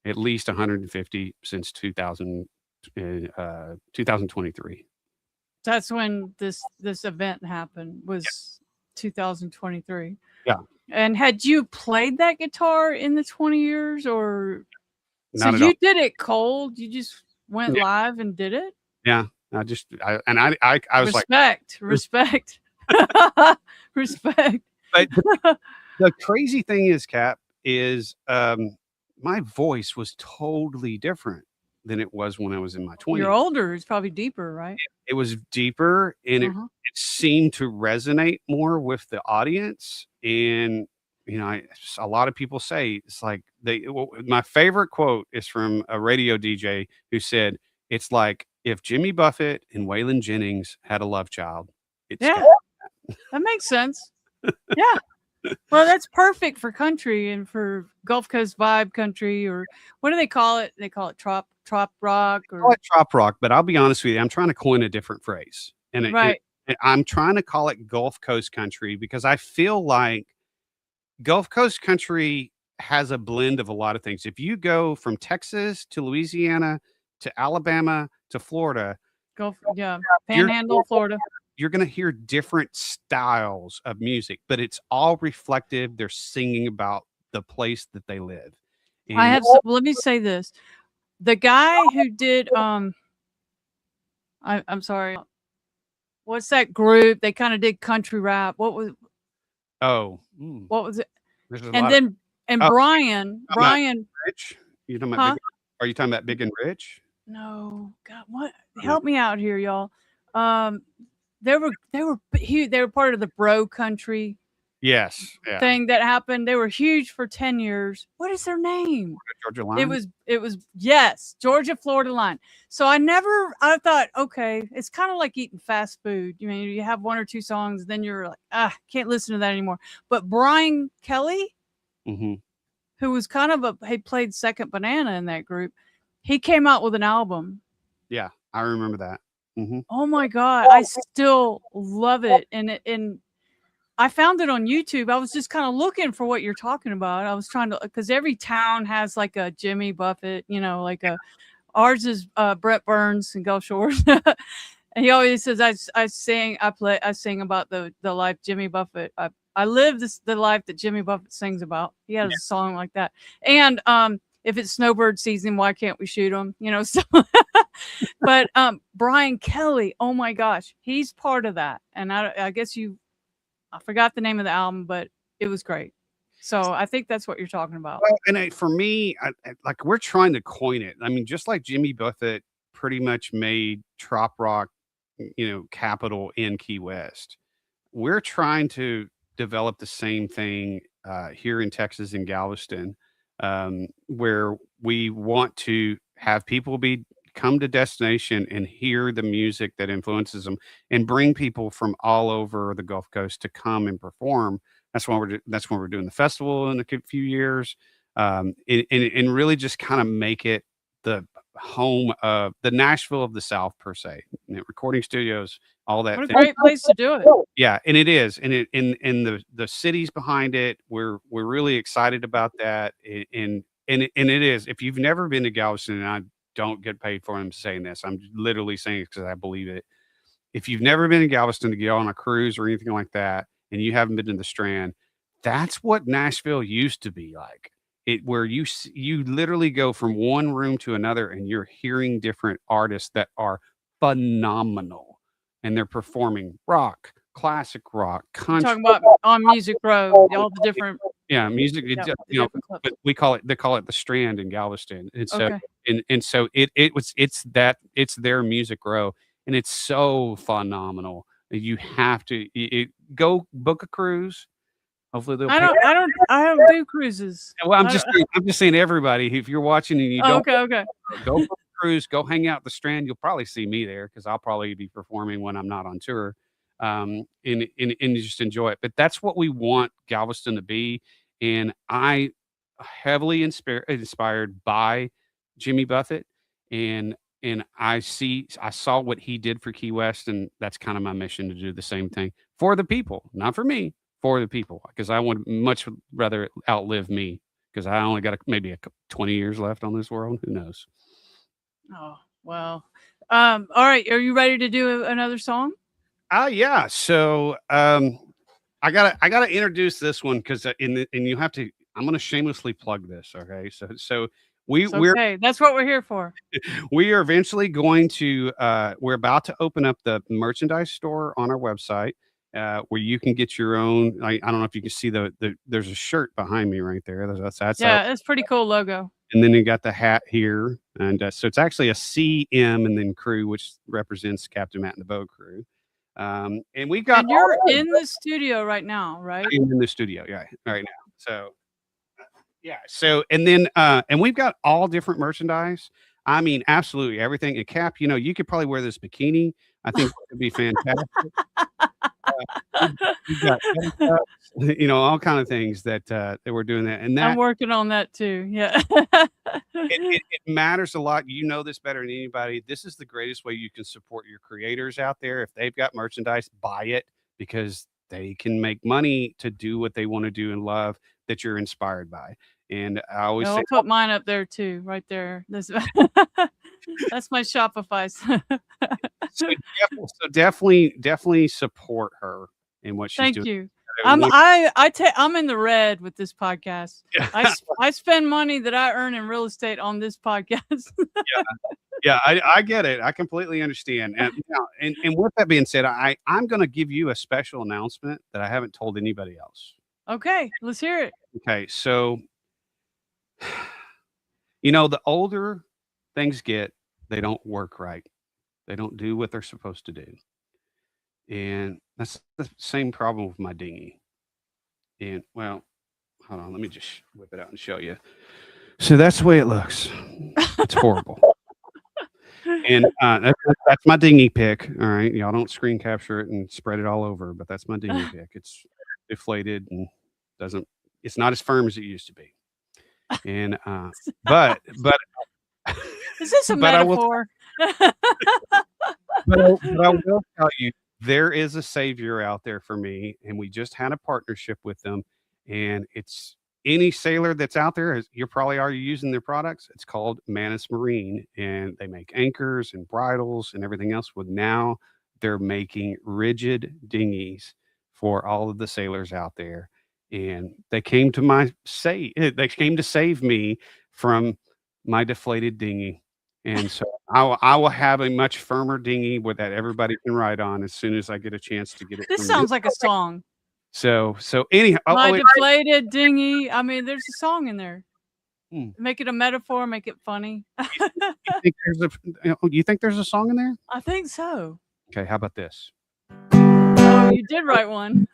at least 150 since 2023. That's when this event happened, was 2023. Yeah. And had you played that guitar in the 20 years, or Not so at you all. did it cold? You just went live and did it? Yeah. I was respect, like, respect. Respect. But the crazy thing is, Cap, is my voice was totally different than it was when I was in my 20s. You're older. It's probably deeper, right? It was deeper, and it seemed to resonate more with the audience. And a lot of people say it's like my favorite quote is from a radio DJ who said, "It's like if Jimmy Buffett and Waylon Jennings had a love child." It's That makes sense. Yeah. Well, that's perfect for country and for Gulf Coast vibe country, or what do they call it? They call it trop rock, or call it trop rock. But I'll be honest with you, I'm trying to coin a different phrase, and right. I'm trying to call it Gulf Coast country because I feel like Gulf Coast country has a blend of a lot of things. If you go from Texas to Louisiana to Alabama to Florida, Panhandle, Florida, you're going to hear different styles of music, but it's all reflective. They're singing about the place that they live. And let me say this. The guy who did, I'm sorry. What's that group? They kind of did country rap. What was it? Brian. Rich? You talking about are you talking about Big and Rich? No. God, what? Help me out here, y'all. They were part of the bro country. Yes. Thing that happened. They were huge for 10 years. What is their name? Georgia Line? It was yes, Georgia Florida Line. So I thought, okay, it's kind of like eating fast food. You mean, you have one or two songs, then you're like, can't listen to that anymore. But Brian Kelly, who was kind of he played second banana in that group, he came out with an album. Yeah, I remember that. Oh my God, I still love it. And I found it on YouTube. I was just kind of looking for what you're talking about. I was trying to, because every town has like a Jimmy Buffett, ours is Brett Burns and Gulf Shores. And he always says, I sing about the life Jimmy Buffett. I live the life that Jimmy Buffett sings about. He has a song like that. And if it's snowbird season, why can't we shoot them? So, but Brian Kelly, oh my gosh, he's part of that. And I guess I forgot the name of the album, but it was great. So I think that's what you're talking about. Well, and for me, like we're trying to coin it. I mean, just like Jimmy Buffett pretty much made trop rock, capital in Key West, we're trying to develop the same thing here in Texas in Galveston, where we want to have people come to destination and hear the music that influences them and bring people from all over the Gulf Coast to come and perform. That's why we're doing the festival in a few years, and really just kind of make it the home of the Nashville of the South per se. Recording studios, all that. What a great place to do it. Yeah, and it is, and the cities behind it. We're really excited about that, and it is. If you've never been to Galveston, and I don't get paid for him saying this, I'm literally saying it because I believe it. If you've never been in Galveston to get on a cruise or anything like that, and you haven't been to the Strand, that's what Nashville used to be like. Where you literally go from one room to another, and you're hearing different artists that are phenomenal, and they're performing rock, classic rock, country. You're talking about on Music Row, all the different. Yeah, music. But they call it the Strand in Galveston, and so so it's their Music Row, and it's so phenomenal. You have to go book a cruise. Hopefully they'll. I don't do cruises. Well, I'm just saying everybody. If you're watching and you don't, okay, go for a cruise. Go hang out at the Strand. You'll probably see me there because I'll probably be performing when I'm not on tour. And just enjoy it. But that's what we want Galveston to be. And I heavily inspired by Jimmy Buffett, and I saw what he did for Key West, and that's kind of my mission to do the same thing for the people, not for me, for the people, because I would much rather outlive me, because I only got maybe 20 years left on this world. Who knows? Oh, well. All right. Are you ready to do another song? Yeah. So I gotta introduce this one because and you have to. I'm gonna shamelessly plug this. Okay. So we're that's what we're here for. We are eventually going to we're about to open up the merchandise store on our website where you can get your own. I don't know if you can see there's a shirt behind me right there. That's it's pretty cool logo. And then you got the hat here, and so it's actually a CM and then crew, which represents Captain Matt and the Boat Crew. And we've got. And you're in the studio right now, right? I'm in the studio, yeah, right now. So, yeah. So, and then, and we've got all different merchandise. I mean, absolutely everything. And Cap, you could probably wear this bikini. I think it would be fantastic. we've got all kind of things that we're doing that, and I'm working on that too. Yeah. It matters a lot. You know this better than anybody. This is the greatest way you can support your creators out there. If they've got merchandise, buy it, because they can make money to do what they want to do and love that you're inspired by. And I always say, I'll put mine up there too, right there. That's my Shopify. so definitely support her in what she's doing. Thank you. I'm in the red with this podcast. I spend money that I earn in real estate on this podcast. Yeah, I get it. I completely understand. And with that being said, I'm going to give you a special announcement that I haven't told anybody else. Okay, let's hear it. Okay, so the older things get, they don't work right. They don't do what they're supposed to do. And that's the same problem with my dinghy. And well, hold on, let me just whip it out and show you. So that's the way it looks. It's horrible. And that's my dinghy pic. All right, y'all don't screen capture it and spread it all over, but that's my dinghy pic. It's deflated and it's not as firm as it used to be. And but is this a metaphor? But I will tell you, there is a savior out there for me, and we just had a partnership with them, and it's any sailor that's out there, you're probably already using their products. It's called Manus Marine, and they make anchors and bridles and everything else. Well, now they're making rigid dinghies for all of the sailors out there, and they came to save me from my deflated dinghy. And so I will have a much firmer dinghy that everybody can ride on as soon as I get a chance to get it. This sounds like a song. So anyhow, my deflated dinghy. I mean, there's a song in there. Make it a metaphor. Make it funny. You think there's a song in there? I think so. Okay, how about this? Oh, you did write one.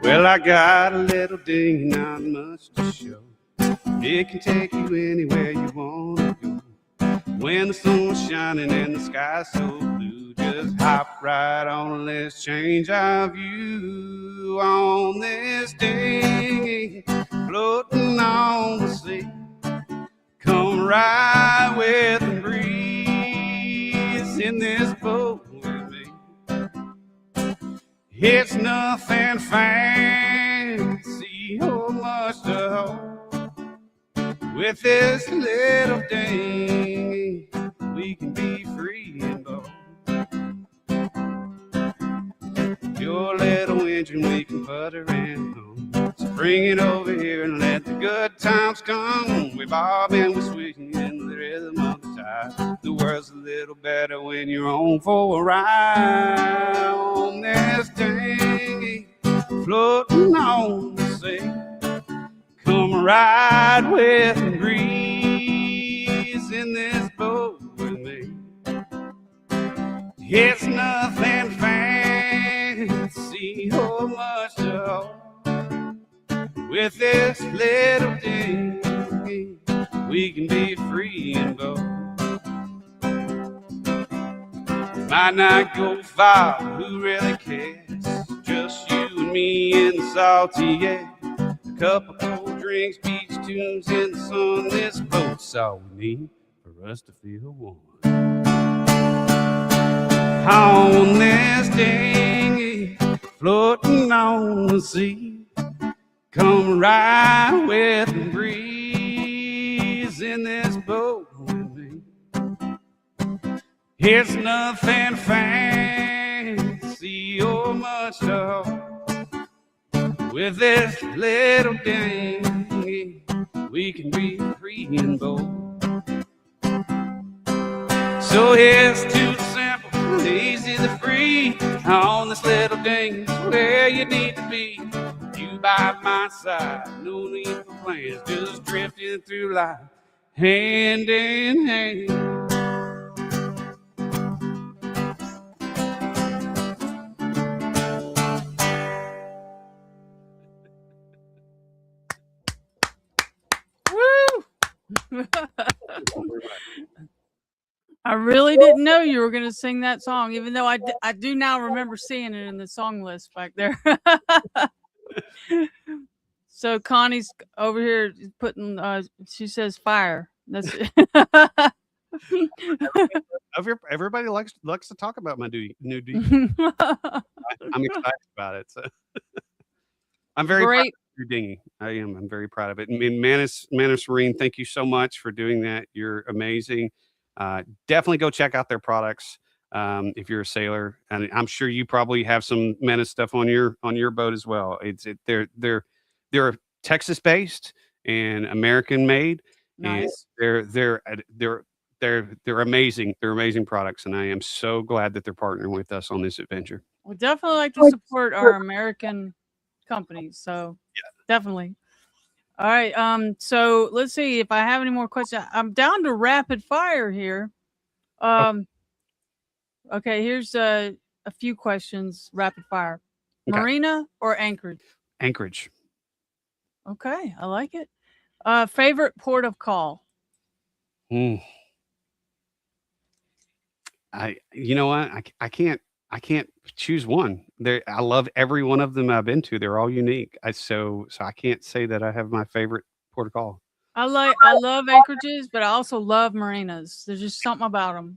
Well, I got a little dinghy, not much to show. It can take you anywhere you want to go. When the sun's shining and the sky's so blue, just hop right on and let's change our view. On this dinghy, floating on the sea, come ride with the breeze in this boat with me. It's nothing fancy or much to hold. With this little dinghy, we can be free and bold. Your little engine, we can put her in home. So bring it over here and let the good times come. We bob and we swing in the rhythm of the tide. The world's a little better when you're on for a ride. On this dinghy, floating on the sea, come ride with the breeze in this boat with me. It's nothing fancy or much to hold. With this little dinghy, we can be free and bold. Might not go far, who really cares? Just you and me in the salty air. A couple cold drinks, beach tunes in the sun. This boat's all we need for us to feel warm. On this dinghy, floating on the sea, come ride with the breeze in this boat with me. It's nothing fancy or much to hold. With this little dinghy, we can be free and bold. So here's to the simple, the easy, the free. On this little dinghy, where you need to be. You by my side, no need for plans, just drifting through life, hand in hand. I really didn't know you were going to sing that song, even though I do now remember seeing it in the song list back there. So Connie's over here putting, she says fire. That's it. Everybody likes to talk about my new dinghy. I'm excited about it. So I'm very proud of your dinghy. I am. I'm very proud of it. And Manus Marine, thank you so much for doing that. You're amazing. Definitely go check out their products if you're a sailor, and I'm sure you probably have some Manus stuff on your boat as well. They're Texas based and American made. Nice. And they're amazing. They're amazing products, and I am so glad that they're partnering with us on this adventure. We definitely like to support our American companies. So definitely. All right. So let's see if I have any more questions. I'm down to rapid fire here. Okay, here's a few questions, rapid fire. Okay. Marina or Anchorage? Anchorage. Okay, I like it. Favorite port of call? You know what? I can't choose one. I love every one of them I've been to. They're all unique. So I can't say that I have my favorite port of call. I love anchorages, but I also love marinas. There's just something about them.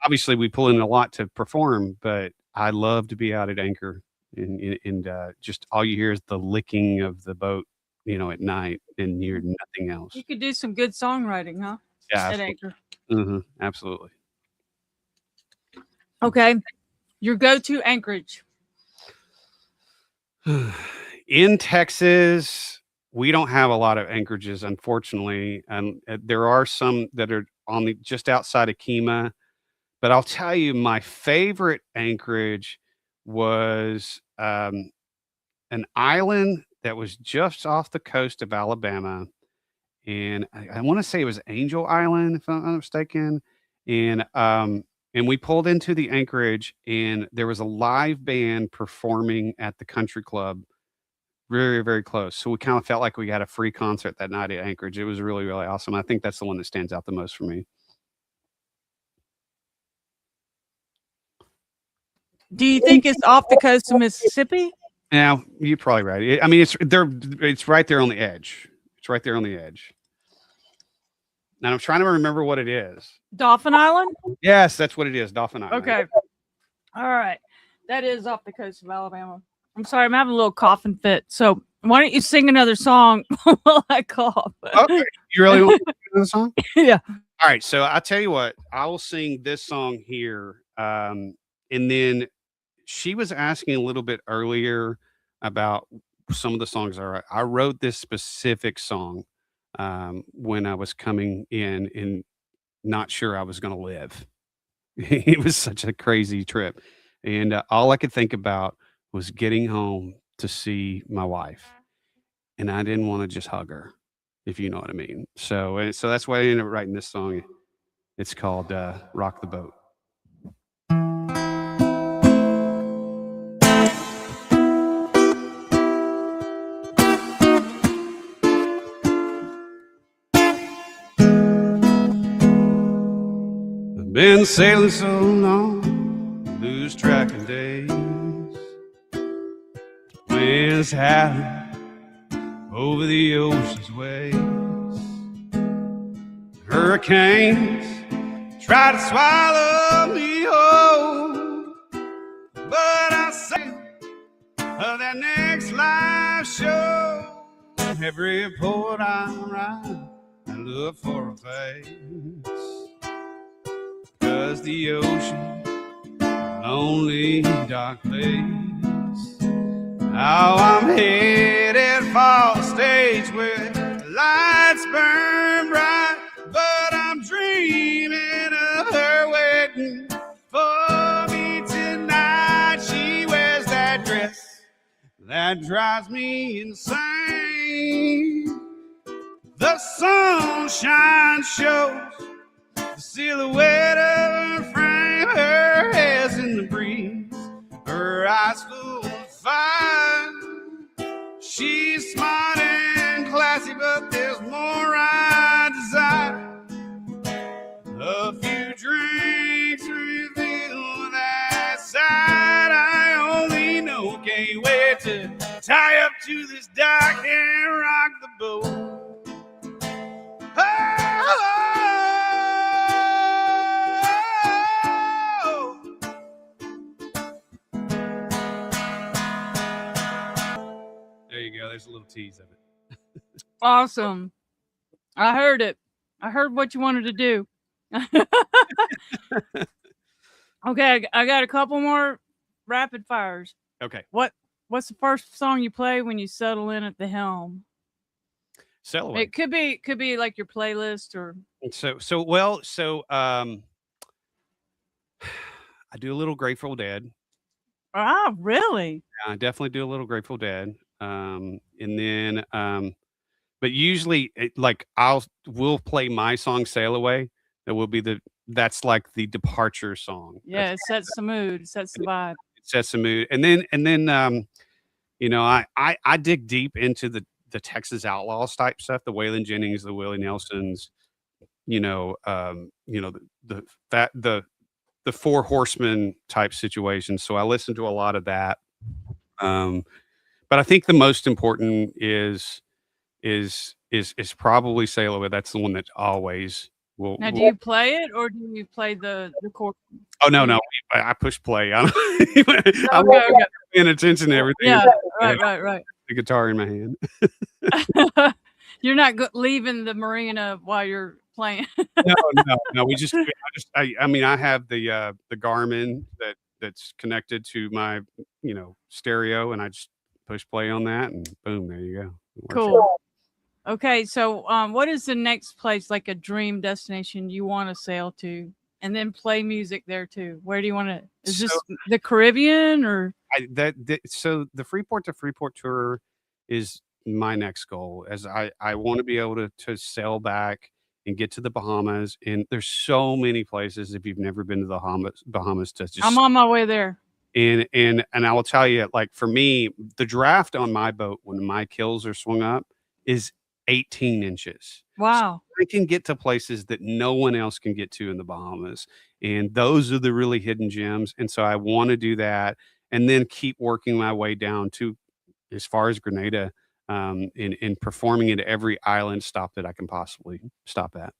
Obviously we pull in a lot to perform, but I love to be out at anchor and just all you hear is the licking of the boat, at night, and you're nothing else. You could do some good songwriting, huh? Yeah, at anchor. Absolutely. Okay, your go-to anchorage. In Texas, we don't have a lot of anchorages, unfortunately, and there are some that are just outside of Kemah. But I'll tell you, my favorite anchorage was an island that was just off the coast of Alabama, and I want to say it was Angel Island, if I'm not mistaken, and we pulled into the anchorage, and there was a live band performing at the country club very, very close. So we kind of felt like we had a free concert that night at Anchorage. It was really, really awesome. I think that's the one that stands out the most for me. Do you think it's off the coast of Mississippi? Yeah, you're probably right. I mean, it's right there on the edge. It's right there on the edge. Now I'm trying to remember what it is. Dauphin Island? Yes, that's what it is. Dauphin Island. Okay. All right. That is off the coast of Alabama. I'm sorry, I'm having a little coughing fit. So why don't you sing another song while I cough? Okay. You really want to sing another song? Yeah. All right. So I'll tell you what, I will sing this song here. And then she was asking a little bit earlier about some of the songs. I wrote this specific song when I was coming in and not sure I was going to live. It was such a crazy trip. And all I could think about was getting home to see my wife. And I didn't want to just hug her, if you know what I mean. So that's why I ended up writing this song. It's called Rock the Boat. I've been sailing so long, lose track of days. Winds howling over the ocean's waves. Hurricanes try to swallow me whole, but I sail of that next live show. Every port I ride, I look for a face, 'cause the ocean, lonely, dark place. Now I'm headed for a stage where the lights burn bright, but I'm dreaming of her waiting for me tonight. She wears that dress that drives me insane. The sunshine shows the silhouette of her frame. Her hair's in the breeze, her eyes full of fire. She's smart and classy, but there's more right. to this dock and rock the boat. There you go. There's a little tease of it. Awesome. I heard it. I heard what you wanted to do. Okay, I got a couple more rapid fires. Okay. What's the first song you play when you settle in at the helm? Sail Away. It could be like your playlist or I do a little Grateful Dead. Ah, really? I definitely do a little Grateful Dead. And then but usually we'll play my song Sail Away. That will be that's like the departure song. Yeah, it sets the mood, it sets the vibe. It sets the mood. And then you know, I dig deep into the Texas Outlaws type stuff, the Waylon Jennings, the Willie Nelsons, the Four Horsemen type situations. So I listen to a lot of that. But I think the most important is probably Sail Away. That's the one that always will. Now, do you play it or do you play the chord? Oh no, I push play. I'm paying attention to everything. Yeah, right. The guitar in my hand. You're not leaving the marina while you're playing. No. I have the Garmin that's connected to my stereo, and I just push play on that, and boom, there you go. Cool. Okay, so what is the next place, like a dream destination you want to sail to, and then play music there too? Where do you want to? Is this the Caribbean or? So the Freeport to Freeport tour is my next goal, as I want to be able to sail back and get to the Bahamas. And there's so many places, if you've never been to the Bahamas to just. I'm on my way there. And I will tell you, like, for me, the draft on my boat when my kills are swung up is 18 inches. Wow. So I can get to places that no one else can get to in the Bahamas. And those are the really hidden gems. And so I want to do that and then keep working my way down to as far as Grenada, in performing at every island stop that I can possibly stop at.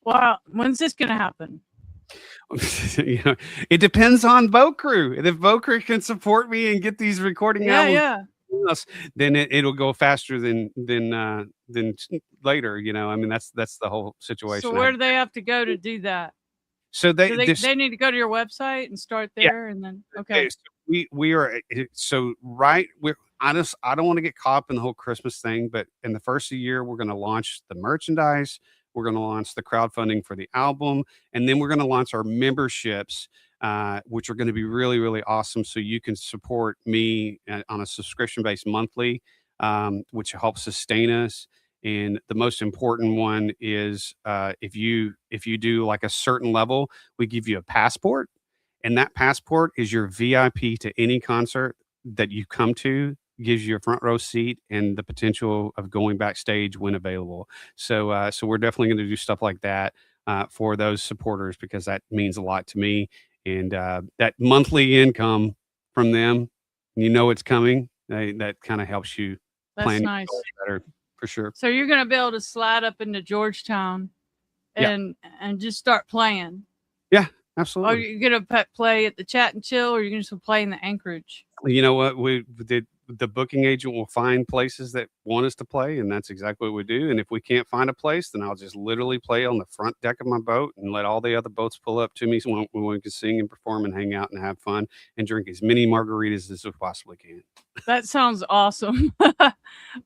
Wow. When's this going to happen? It depends on boat crew. And if boat crew can support me and get these recording albums, then it'll go faster than later. I mean, that's the whole situation. So where do they have to go to do that? So they need to go to your website and start there, and then okay. So I don't want to get caught up in the whole Christmas thing, but in the first of the year, we're going to launch the merchandise. We're going to launch the crowdfunding for the album, and then we're going to launch our memberships, which are going to be really, really awesome. So you can support me on a subscription-based monthly, which helps sustain us. And the most important one is if you do like a certain level, we give you a passport, and that passport is your VIP to any concert that you come to. Gives you a front row seat and the potential of going backstage when available. So we're definitely going to do stuff like that for those supporters, because that means a lot to me. And that monthly income from them, it's coming. That kind of helps you plan nice. Better, for sure. So you're going to be able to slide up into Georgetown and just start playing. Yeah, absolutely. Are you going to play at the Chat and Chill, or are you going to play in the Anchorage? You know what? The booking agent will find places that want us to play, and that's exactly what we do. And if we can't find a place, then I'll just literally play on the front deck of my boat and let all the other boats pull up to me so we can sing and perform and hang out and have fun and drink as many margaritas as we possibly can. That sounds awesome.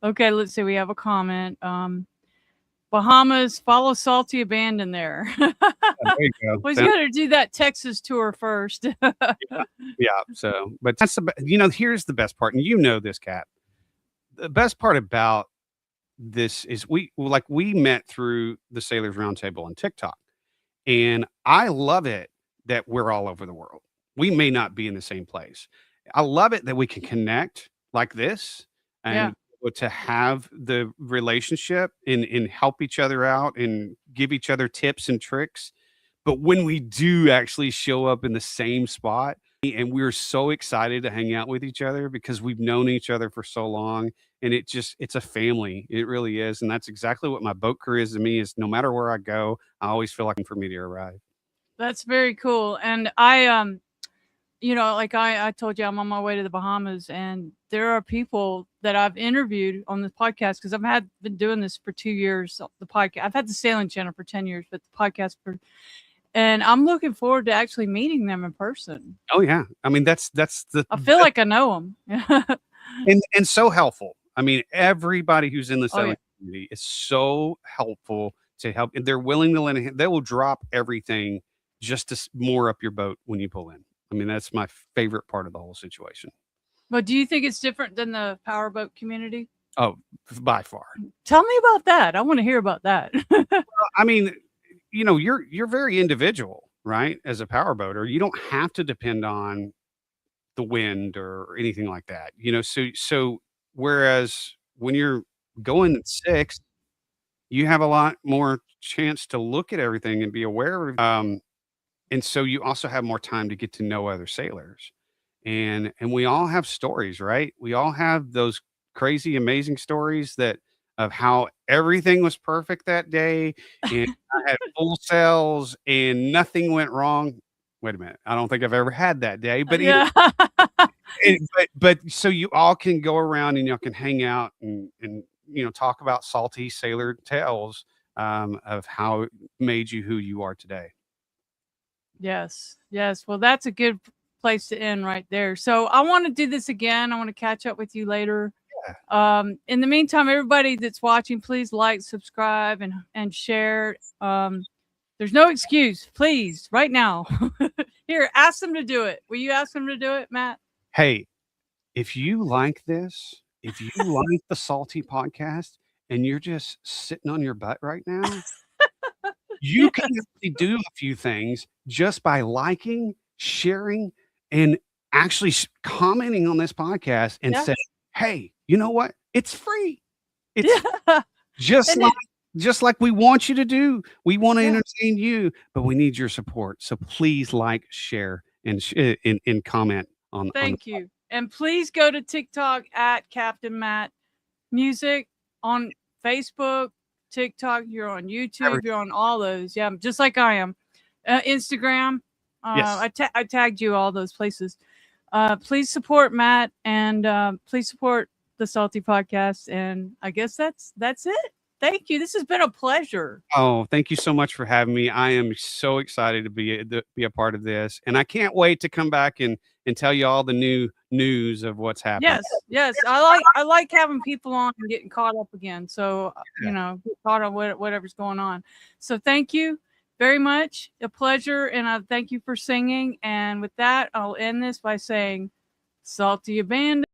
Okay, let's see. We have a comment. Bahamas, follow Salty Abandon there. There you go. Well, he's got to do that Texas tour first. Yeah. So, but that's here's the best part, and this, Kat. The best part about this is we met through the Sailors Roundtable on TikTok, and I love it that we're all over the world. We may not be in the same place. I love it that we can connect like this and to have the relationship and help each other out and give each other tips and tricks. But when we do actually show up in the same spot, and we're so excited to hang out with each other because we've known each other for so long, and it's a family. It really is. And that's exactly what my boat crew is to me, is no matter where I go, I always feel like I'm for me to arrive. That's very cool. And I, like I told you, I'm on my way to the Bahamas, and there are people that I've interviewed on this podcast because been doing this for 2 years. The podcast, I've had the sailing channel for 10 years, but the podcast and I'm looking forward to actually meeting them in person. Oh yeah. I mean, I feel like I know them. and so helpful. I mean, everybody who's in the sailing community is so helpful to help. They're willing to lend a hand. They will drop everything just to moor up your boat when you pull in. I mean, that's my favorite part of the whole situation. But do you think it's different than the powerboat community? Oh, by far. Tell me about that. I want to hear about that. I mean, you're very individual, right? As a powerboater, you don't have to depend on the wind or anything like that. So whereas when you're going at 6, you have a lot more chance to look at everything and be aware of. And so you also have more time to get to know other sailors, and we all have stories, right? We all have those crazy, amazing stories of how everything was perfect that day, and I had full sails and nothing went wrong. Wait a minute, I don't think I've ever had that day, but yeah. but so you all can go around and y'all can hang out and talk about salty sailor tales of how it made you who you are today. Yes. Well, that's a good place to end right there. So I want to do this again. I want to catch up with you later. Yeah. In the meantime, everybody that's watching, please like, subscribe, and share. There's no excuse. Please, right now. Here, ask them to do it. Will you ask them to do it, Matt? Hey, if you like this, if you like the Salty Podcast and you're just sitting on your butt right now, you can actually do a few things just by liking, sharing, and actually commenting on this podcast and say, hey, you know what? It's free. It's just like we want you to do. We want to entertain you, but we need your support. So please like, share, and comment on. Thank you. And please go to TikTok at Captain Matt Music, on Facebook, TikTok. You're on YouTube. You're on all those. Yeah, just like I am. Instagram. I tagged you all those places. Please support Matt, and please support the Salty Podcast. And I guess that's it. Thank you. This has been a pleasure. Oh, thank you so much for having me. I am so excited to be a part of this, and I can't wait to come back and tell you all the new news of what's happening. Yes. I like having people on and getting caught up again. So get caught on whatever's going on. So thank you very much. A pleasure, and I thank you for singing. And with that, I'll end this by saying, Salty Abandon.